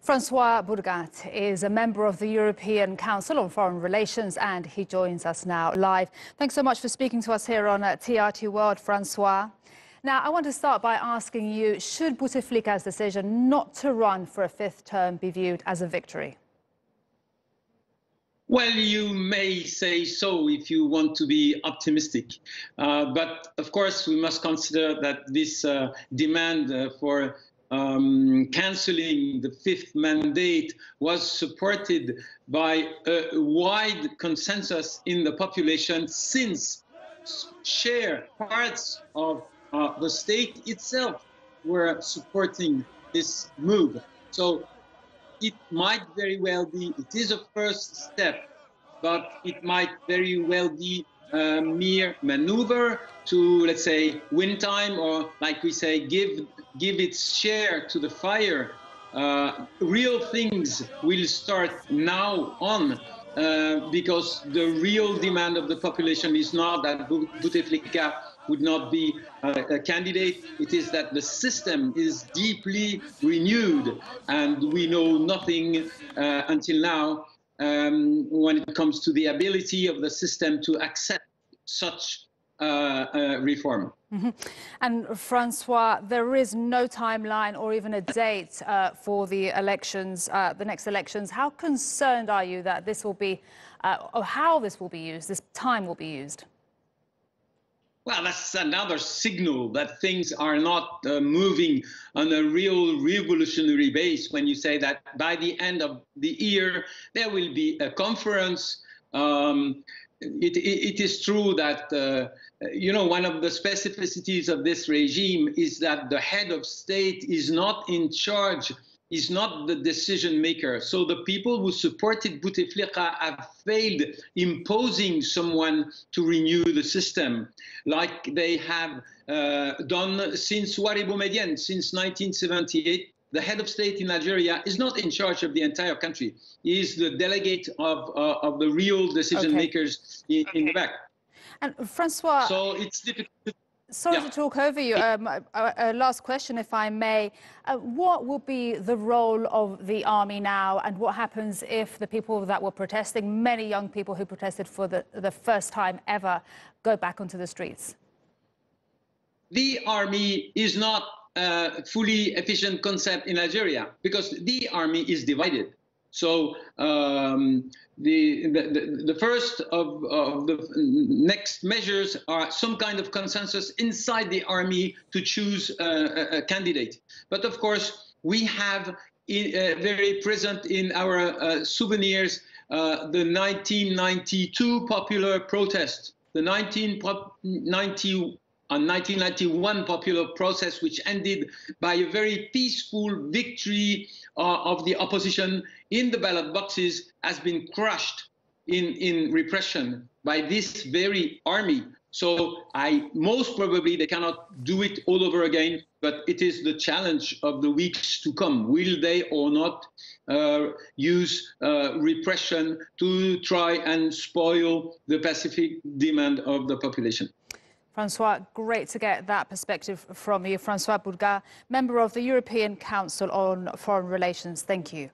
Francois Burgat is a member of the European Council on Foreign Relations, and he joins us now live. Thanks so much for speaking to us here on TRT World, Francois. Now, I want to start by asking you, should Bouteflika's decision not to run for a fifth term be viewed as a victory? Well, you may say so if you want to be optimistic. But of course, we must consider that this demand for cancelling the fifth mandate was supported by a wide consensus in the population, since parts of the state itself were supporting this move. So it might very well be, it is a first step, but it might very well be a mere maneuver to, let's say, win time, or like we say, give its share to the fire. Real things will start now on, because the real demand of the population is not that Bouteflika would not be a candidate. It is that the system is deeply renewed, and we know nothing until now when it comes to the ability of the system to accept such reform. Mm-hmm. And Francois, there is no timeline or even a date for the elections, the next elections. How concerned are you that this will be, or how this will be used, this time will be used? Well, that's another signal that things are not moving on a real revolutionary base when you say that by the end of the year there will be a conference. It is true that, you know, one of the specificities of this regime is that the head of state is not in charge, is not the decision maker. So the people who supported Bouteflika have failed imposing someone to renew the system, like they have done since Ouari Boumediene, since 1978. The head of state in Nigeria is not in charge of the entire country. He is the delegate of the real decision makers in the back. And Francois, so it's difficult. Sorry to talk over you. Last question, if I may. What will be the role of the army now, and what happens if the people that were protesting, many young people who protested for the first time ever, go back onto the streets? The army is not a fully efficient concept in Nigeria, because the army is divided. So the first of the next measures are some kind of consensus inside the army to choose a candidate. But of course, we have very present in our souvenirs the 1992 popular protest, the 1991 popular process, which ended by a very peaceful victory of the opposition in the ballot boxes, has been crushed in repression by this very army. So most probably they cannot do it all over again, but it is the challenge of the weeks to come. Will they or not use repression to try and spoil the pacific demand of the population? Francois, great to get that perspective from you. Francois Burgat, member of the European Council on Foreign Relations. Thank you.